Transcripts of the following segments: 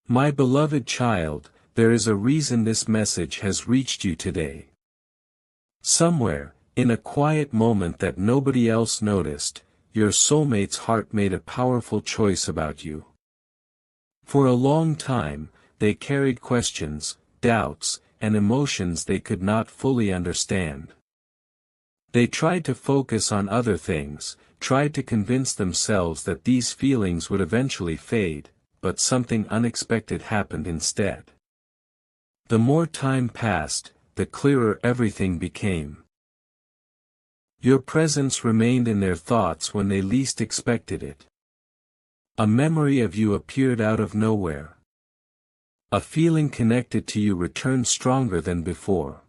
My beloved child, there is a reason this message has reached you today. Somewhere, in a quiet moment that nobody else noticed, your soulmate's heart made a powerful choice about you. For a long time, they carried questions, doubts, and emotions they could not fully understand. They tried to focus on other things, tried to convince themselves that these feelings would eventually fade, but something unexpected happened instead. The more time passed, the clearer everything became. Your presence remained in their thoughts when they least expected it. A memory of you appeared out of nowhere. A feeling connected to you returned stronger than before.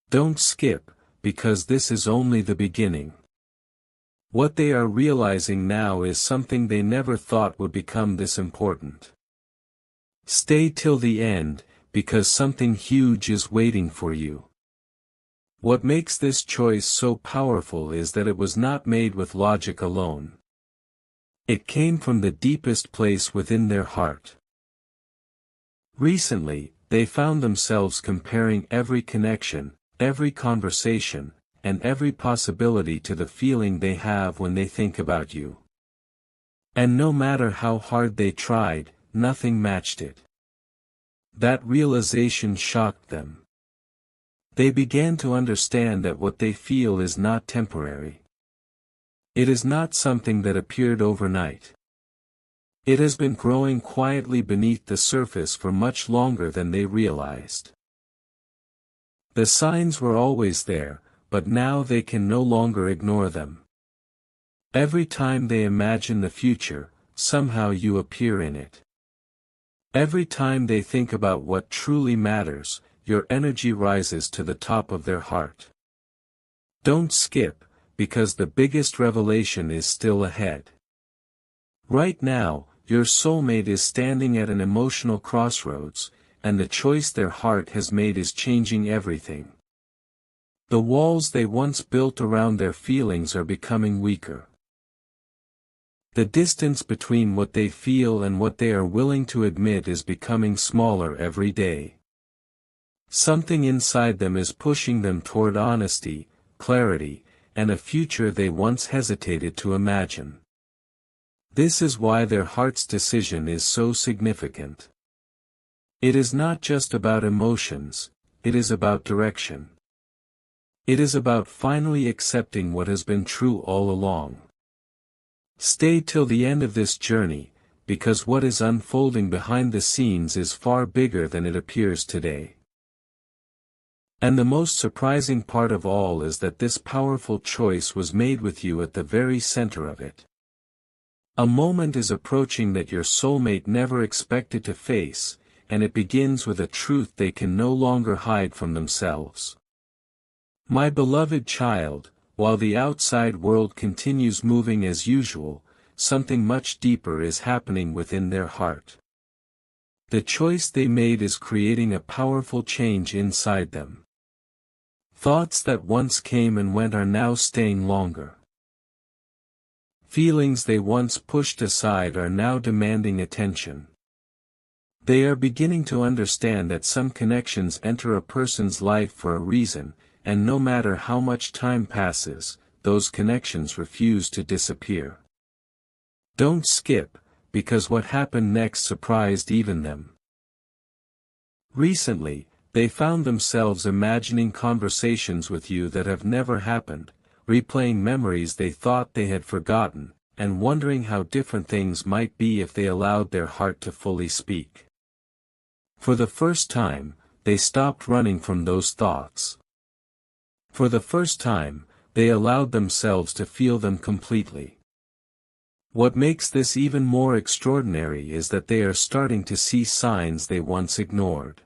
Don't skip, because this is only the beginning. What they are realizing now is something they never thought would become this important. Stay till the end, because something huge is waiting for you. What makes this choice so powerful is that it was not made with logic alone. It came from the deepest place within their heart. Recently, they found themselves comparing every connection, every conversation, and every possibility to the feeling they have when they think about you. And no matter how hard they tried, nothing matched it. That realization shocked them. They began to understand that what they feel is not temporary. It is not something that appeared overnight. It has been growing quietly beneath the surface for much longer than they realized. The signs were always there, but now they can no longer ignore them. Every time they imagine the future, somehow you appear in it. Every time they think about what truly matters, your energy rises to the top of their heart. Don't skip, because the biggest revelation is still ahead. Right now, your soulmate is standing at an emotional crossroads, and the choice their heart has made is changing everything. The walls they once built around their feelings are becoming weaker. The distance between what they feel and what they are willing to admit is becoming smaller every day. Something inside them is pushing them toward honesty, clarity, and a future they once hesitated to imagine. This is why their heart's decision is so significant. It is not just about emotions, it is about direction. It is about finally accepting what has been true all along. Stay till the end of this journey, because what is unfolding behind the scenes is far bigger than it appears today. And the most surprising part of all is that this powerful choice was made with you at the very center of it. A moment is approaching that your soulmate never expected to face, and it begins with a truth they can no longer hide from themselves. My beloved child, while the outside world continues moving as usual, something much deeper is happening within their heart. The choice they made is creating a powerful change inside them. Thoughts that once came and went are now staying longer. Feelings they once pushed aside are now demanding attention. They are beginning to understand that some connections enter a person's life for a reason, and no matter how much time passes, those connections refuse to disappear. Don't skip, because what happened next surprised even them. Recently, they found themselves imagining conversations with you that have never happened, replaying memories they thought they had forgotten, and wondering how different things might be if they allowed their heart to fully speak. For the first time, they stopped running from those thoughts. For the first time, they allowed themselves to feel them completely. What makes this even more extraordinary is that they are starting to see signs they once ignored.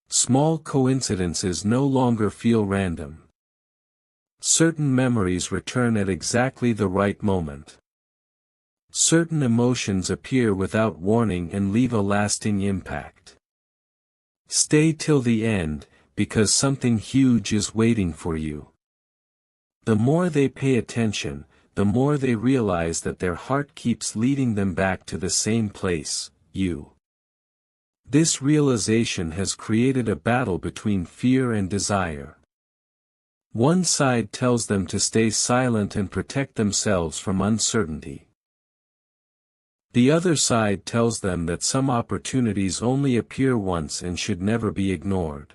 Small coincidences no longer feel random. Certain memories return at exactly the right moment. Certain emotions appear without warning and leave a lasting impact. Stay till the end, because something huge is waiting for you. The more they pay attention, the more they realize that their heart keeps leading them back to the same place, you. This realization has created a battle between fear and desire. One side tells them to stay silent and protect themselves from uncertainty. The other side tells them that some opportunities only appear once and should never be ignored.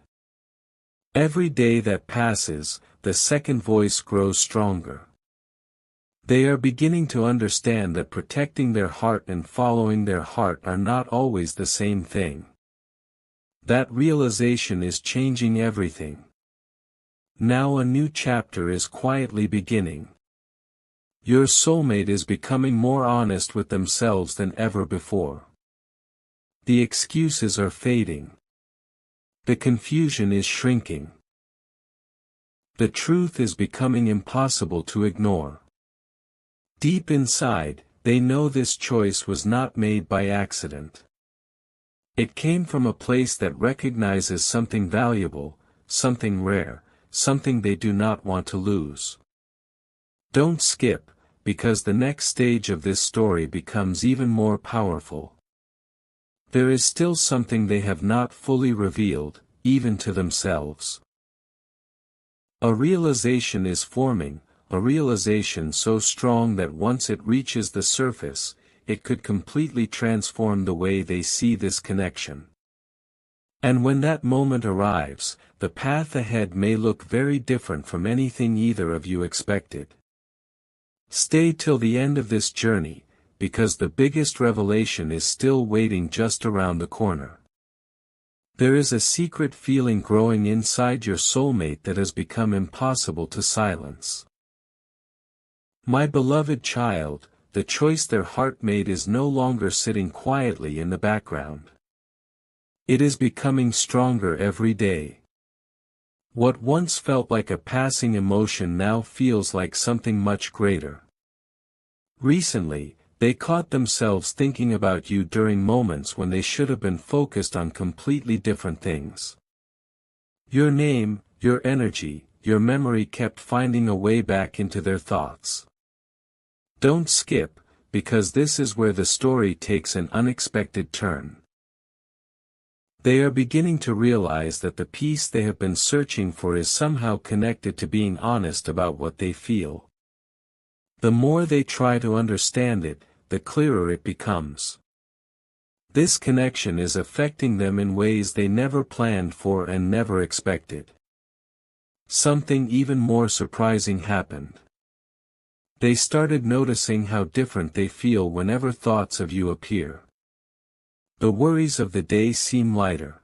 Every day that passes, the second voice grows stronger. They are beginning to understand that protecting their heart and following their heart are not always the same thing. That realization is changing everything. Now a new chapter is quietly beginning. Your soulmate is becoming more honest with themselves than ever before. The excuses are fading. The confusion is shrinking. The truth is becoming impossible to ignore. Deep inside, they know this choice was not made by accident. It came from a place that recognizes something valuable, something rare, something they do not want to lose. Don't skip, because the next stage of this story becomes even more powerful. There is still something they have not fully revealed, even to themselves. A realization is forming, a realization so strong that once it reaches the surface, it could completely transform the way they see this connection. And when that moment arrives, the path ahead may look very different from anything either of you expected. Stay till the end of this journey, because the biggest revelation is still waiting just around the corner. There is a secret feeling growing inside your soulmate that has become impossible to silence. My beloved child, the choice their heart made is no longer sitting quietly in the background. It is becoming stronger every day. What once felt like a passing emotion now feels like something much greater. Recently, they caught themselves thinking about you during moments when they should have been focused on completely different things. Your name, your energy, your memory kept finding a way back into their thoughts. Don't skip, because this is where the story takes an unexpected turn. They are beginning to realize that the peace they have been searching for is somehow connected to being honest about what they feel. The more they try to understand it, the clearer it becomes. This connection is affecting them in ways they never planned for and never expected. Something even more surprising happened. They started noticing how different they feel whenever thoughts of you appear. The worries of the day seem lighter.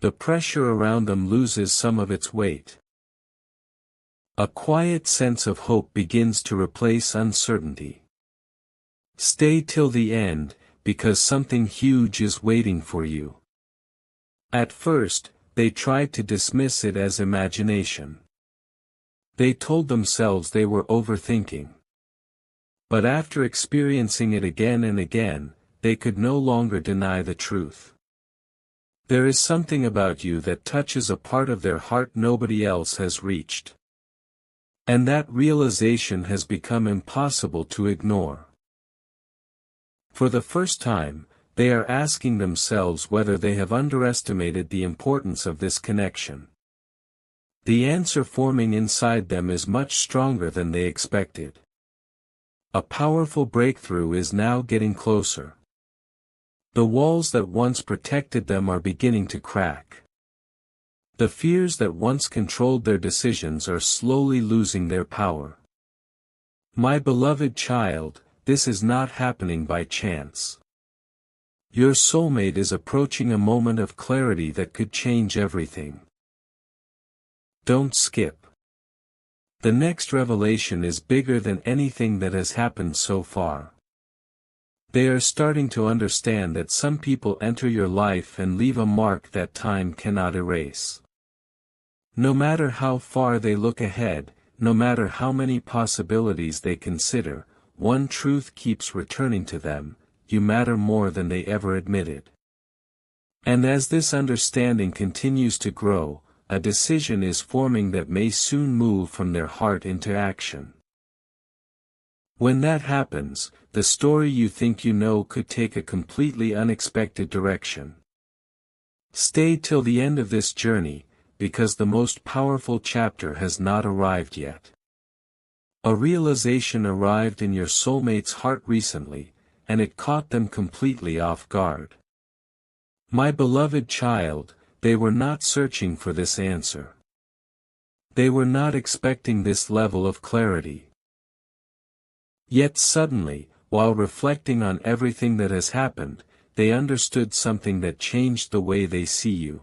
The pressure around them loses some of its weight. A quiet sense of hope begins to replace uncertainty. Stay till the end, because something huge is waiting for you. At first, they tried to dismiss it as imagination. They told themselves they were overthinking. But after experiencing it again and again, they could no longer deny the truth. There is something about you that touches a part of their heart nobody else has reached. And that realization has become impossible to ignore. For the first time, they are asking themselves whether they have underestimated the importance of this connection. The answer forming inside them is much stronger than they expected. A powerful breakthrough is now getting closer. The walls that once protected them are beginning to crack. The fears that once controlled their decisions are slowly losing their power. My beloved child, this is not happening by chance. Your soulmate is approaching a moment of clarity that could change everything. Don't skip. The next revelation is bigger than anything that has happened so far. They are starting to understand that some people enter your life and leave a mark that time cannot erase. No matter how far they look ahead, no matter how many possibilities they consider, one truth keeps returning to them: you matter more than they ever admitted. And as this understanding continues to grow, a decision is forming that may soon move from their heart into action. When that happens, the story you think you know could take a completely unexpected direction. Stay till the end of this journey, because the most powerful chapter has not arrived yet. A realization arrived in your soulmate's heart recently, and it caught them completely off guard. My beloved child, they were not searching for this answer. They were not expecting this level of clarity. Yet suddenly, while reflecting on everything that has happened, they understood something that changed the way they see you.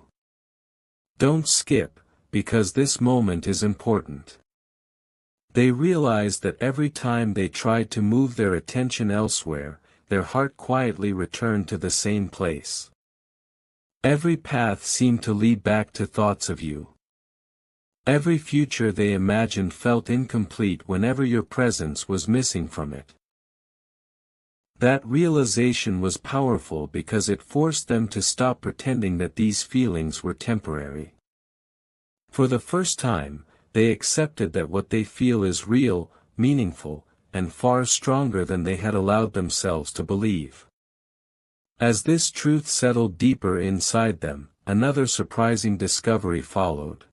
Don't skip, because this moment is important. They realized that every time they tried to move their attention elsewhere, their heart quietly returned to the same place. Every path seemed to lead back to thoughts of you. Every future they imagined felt incomplete whenever your presence was missing from it. That realization was powerful because it forced them to stop pretending that these feelings were temporary. For the first time, they accepted that what they feel is real, meaningful, and far stronger than they had allowed themselves to believe. As this truth settled deeper inside them, another surprising discovery followed.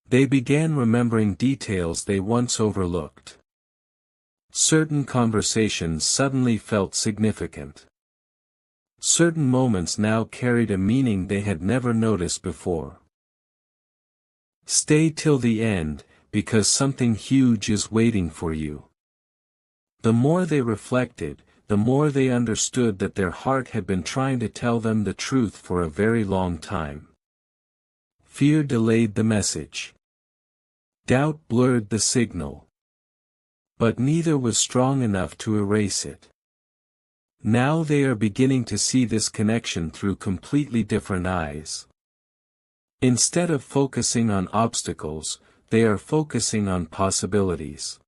They began remembering details they once overlooked. Certain conversations suddenly felt significant. Certain moments now carried a meaning they had never noticed before. Stay till the end, because something huge is waiting for you. The more they reflected, the more they understood that their heart had been trying to tell them the truth for a very long time. Fear delayed the message. Doubt blurred the signal. But neither was strong enough to erase it. Now they are beginning to see this connection through completely different eyes. Instead of focusing on obstacles, they are focusing on possibilities.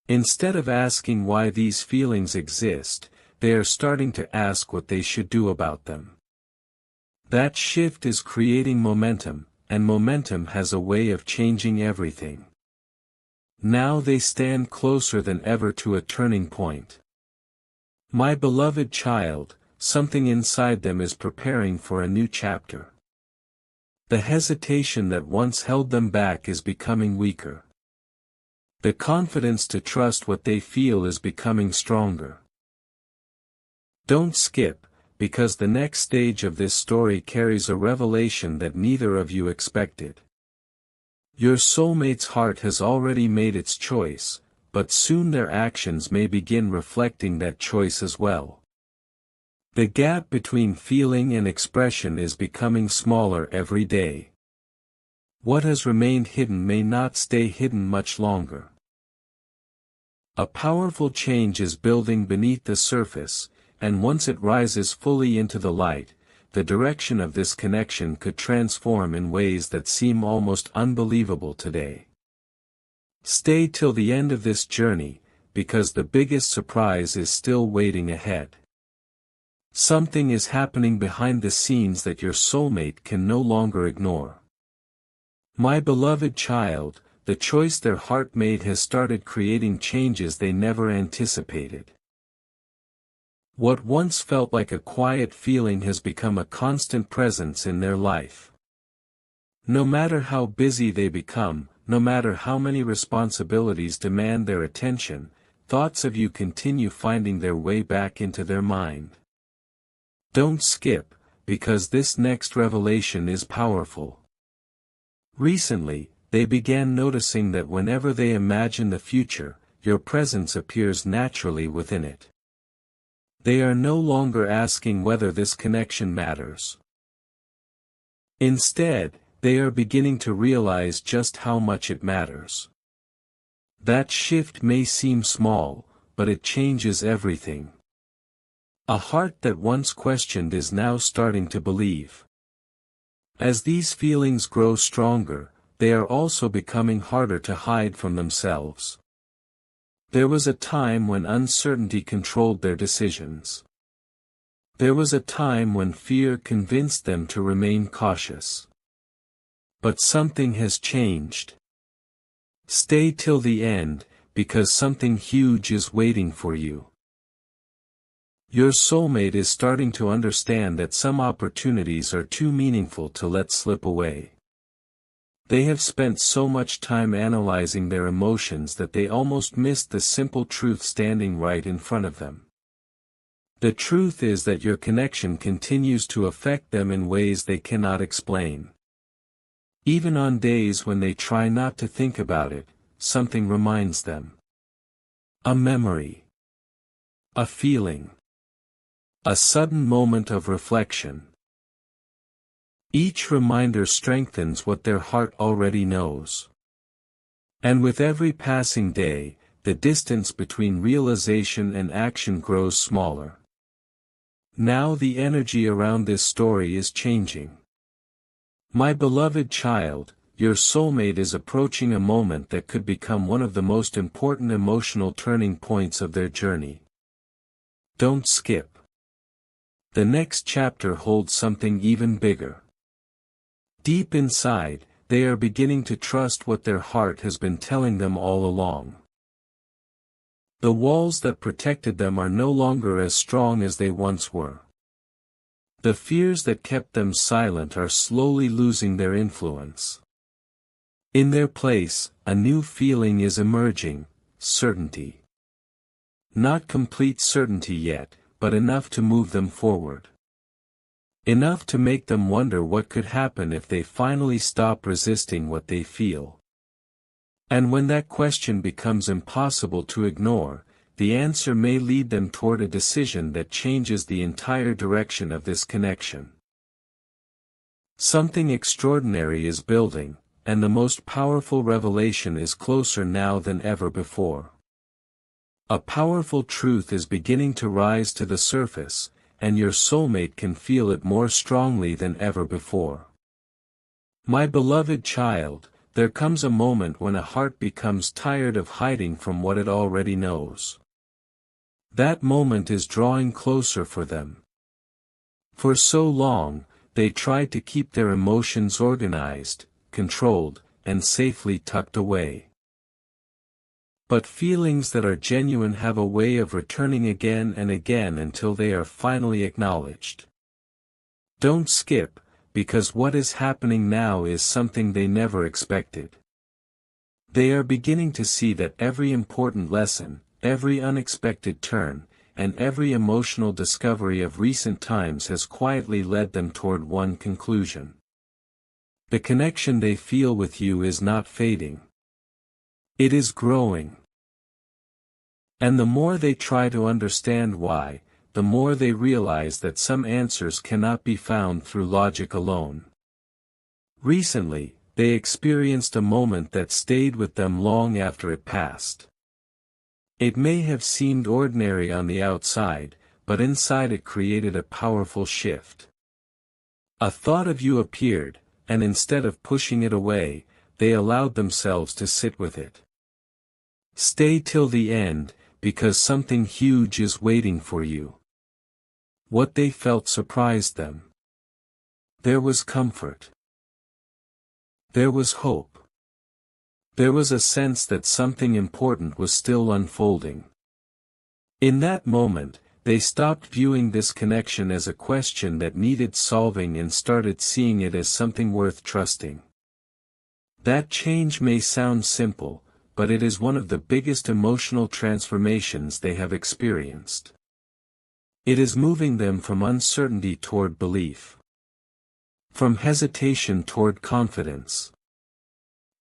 Instead of asking why these feelings exist, they are starting to ask what they should do about them. That shift is creating momentum, and momentum has a way of changing everything. Now they stand closer than ever to a turning point. My beloved child, something inside them is preparing for a new chapter. The hesitation that once held them back is becoming weaker. The confidence to trust what they feel is becoming stronger. Don't skip, because the next stage of this story carries a revelation that neither of you expected. Your soulmate's heart has already made its choice, but soon their actions may begin reflecting that choice as well. The gap between feeling and expression is becoming smaller every day. What has remained hidden may not stay hidden much longer. A powerful change is building beneath the surface, and once it rises fully into the light, the direction of this connection could transform in ways that seem almost unbelievable today. Stay till the end of this journey, because the biggest surprise is still waiting ahead. Something is happening behind the scenes that your soulmate can no longer ignore. My beloved child, the choice their heart made has started creating changes they never anticipated. What once felt like a quiet feeling has become a constant presence in their life. No matter how busy they become, no matter how many responsibilities demand their attention, thoughts of you continue finding their way back into their mind. Don't skip, because this next revelation is powerful. Recently, they began noticing that whenever they imagine the future, your presence appears naturally within it. They are no longer asking whether this connection matters. Instead, they are beginning to realize just how much it matters. That shift may seem small, but it changes everything. A heart that once questioned is now starting to believe. As these feelings grow stronger, they are also becoming harder to hide from themselves. There was a time when uncertainty controlled their decisions. There was a time when fear convinced them to remain cautious. But something has changed. Stay till the end, because something huge is waiting for you. Your soulmate is starting to understand that some opportunities are too meaningful to let slip away. They have spent so much time analyzing their emotions that they almost missed the simple truth standing right in front of them. The truth is that your connection continues to affect them in ways they cannot explain. Even on days when they try not to think about it, something reminds them. A memory. A feeling. A sudden moment of reflection. Each reminder strengthens what their heart already knows. And with every passing day, the distance between realization and action grows smaller. Now the energy around this story is changing. My beloved child, your soulmate is approaching a moment that could become one of the most important emotional turning points of their journey. Don't skip. The next chapter holds something even bigger. Deep inside, they are beginning to trust what their heart has been telling them all along. The walls that protected them are no longer as strong as they once were. The fears that kept them silent are slowly losing their influence. In their place, a new feeling is emerging: certainty. Not complete certainty yet, but enough to move them forward. Enough to make them wonder what could happen if they finally stop resisting what they feel. And when that question becomes impossible to ignore, the answer may lead them toward a decision that changes the entire direction of this connection. Something extraordinary is building, and the most powerful revelation is closer now than ever before. A powerful truth is beginning to rise to the surface, and your soulmate can feel it more strongly than ever before. My beloved child, there comes a moment when a heart becomes tired of hiding from what it already knows. That moment is drawing closer for them. For so long, they tried to keep their emotions organized, controlled, and safely tucked away. But feelings that are genuine have a way of returning again and again until they are finally acknowledged. Don't skip, because what is happening now is something they never expected. They are beginning to see that every important lesson, every unexpected turn, and every emotional discovery of recent times has quietly led them toward one conclusion. The connection they feel with you is not fading. It is growing. And the more they try to understand why, the more they realize that some answers cannot be found through logic alone. Recently, they experienced a moment that stayed with them long after it passed. It may have seemed ordinary on the outside, but inside it created a powerful shift. A thought of you appeared, and instead of pushing it away, they allowed themselves to sit with it. Stay till the end, because something huge is waiting for you. What they felt surprised them. There was comfort. There was hope. There was a sense that something important was still unfolding. In that moment, they stopped viewing this connection as a question that needed solving and started seeing it as something worth trusting. That change may sound simple, but it is one of the biggest emotional transformations they have experienced. It is moving them from uncertainty toward belief. From hesitation toward confidence.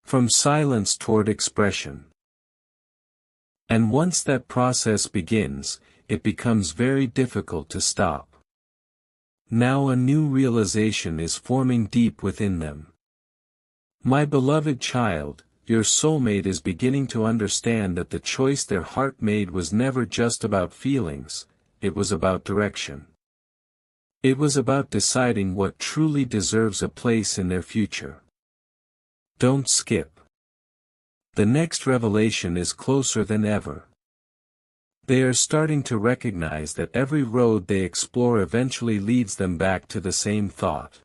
From silence toward expression. And once that process begins, it becomes very difficult to stop. Now a new realization is forming deep within them. My beloved child, your soulmate is beginning to understand that the choice their heart made was never just about feelings, it was about direction. It was about deciding what truly deserves a place in their future. Don't skip. The next revelation is closer than ever. They are starting to recognize that every road they explore eventually leads them back to the same thought.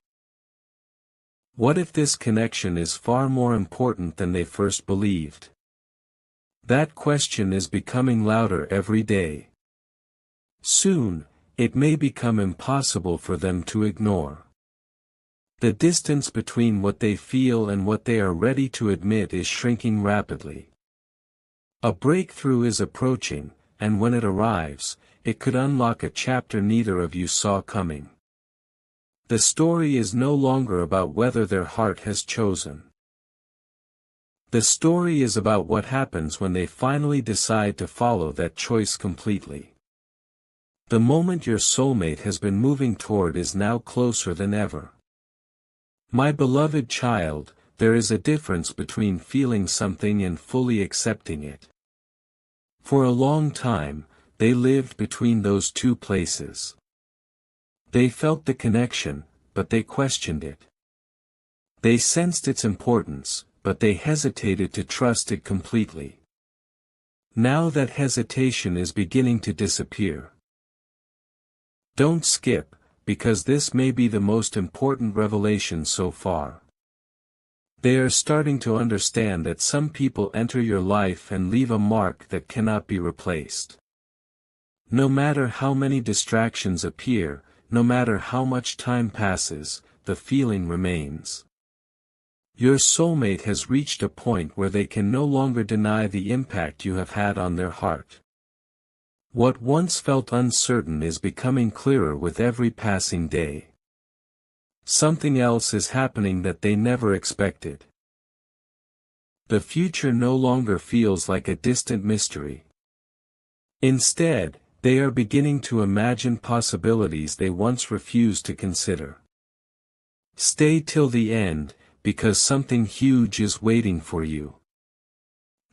What if this connection is far more important than they first believed? That question is becoming louder every day. Soon, it may become impossible for them to ignore. The distance between what they feel and what they are ready to admit is shrinking rapidly. A breakthrough is approaching, and when it arrives, it could unlock a chapter neither of you saw coming. The story is no longer about whether their heart has chosen. The story is about what happens when they finally decide to follow that choice completely. The moment your soulmate has been moving toward is now closer than ever. My beloved child, there is a difference between feeling something and fully accepting it. For a long time, they lived between those two places. They felt the connection, but they questioned it. They sensed its importance, but they hesitated to trust it completely. Now that hesitation is beginning to disappear. Don't skip, because this may be the most important revelation so far. They are starting to understand that some people enter your life and leave a mark that cannot be replaced. No matter how many distractions appear, no matter how much time passes, the feeling remains. Your soulmate has reached a point where they can no longer deny the impact you have had on their heart. What once felt uncertain is becoming clearer with every passing day. Something else is happening that they never expected. The future no longer feels like a distant mystery. Instead, they are beginning to imagine possibilities they once refused to consider. Stay till the end, because something huge is waiting for you.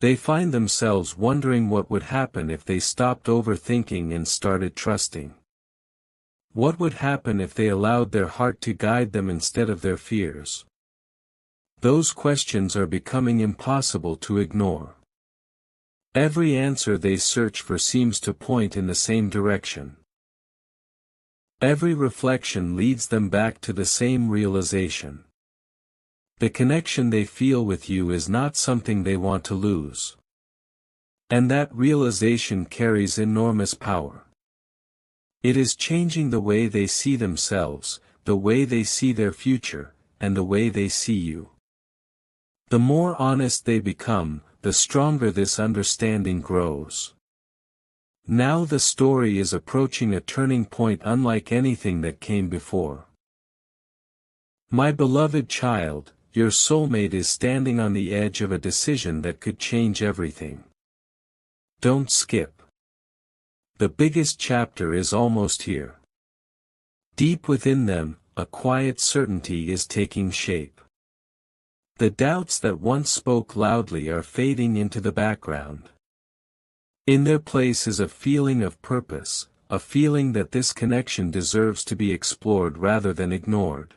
They find themselves wondering what would happen if they stopped overthinking and started trusting. What would happen if they allowed their heart to guide them instead of their fears? Those questions are becoming impossible to ignore. Every answer they search for seems to point in the same direction. Every reflection leads them back to the same realization. The connection they feel with you is not something they want to lose. And that realization carries enormous power. It is changing the way they see themselves, the way they see their future, and the way they see you. The more honest they become, the stronger this understanding grows. Now the story is approaching a turning point unlike anything that came before. My beloved child, your soulmate is standing on the edge of a decision that could change everything. Don't skip. The biggest chapter is almost here. Deep within them, a quiet certainty is taking shape. The doubts that once spoke loudly are fading into the background. In their place is a feeling of purpose, a feeling that this connection deserves to be explored rather than ignored.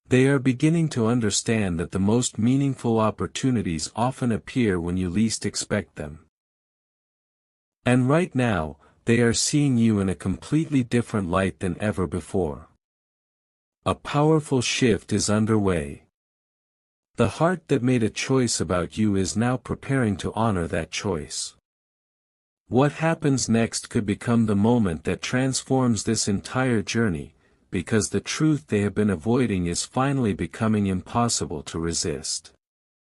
They are beginning to understand that the most meaningful opportunities often appear when you least expect them. And right now, they are seeing you in a completely different light than ever before. A powerful shift is underway. The heart that made a choice about you is now preparing to honor that choice. What happens next could become the moment that transforms this entire journey, because the truth they have been avoiding is finally becoming impossible to resist.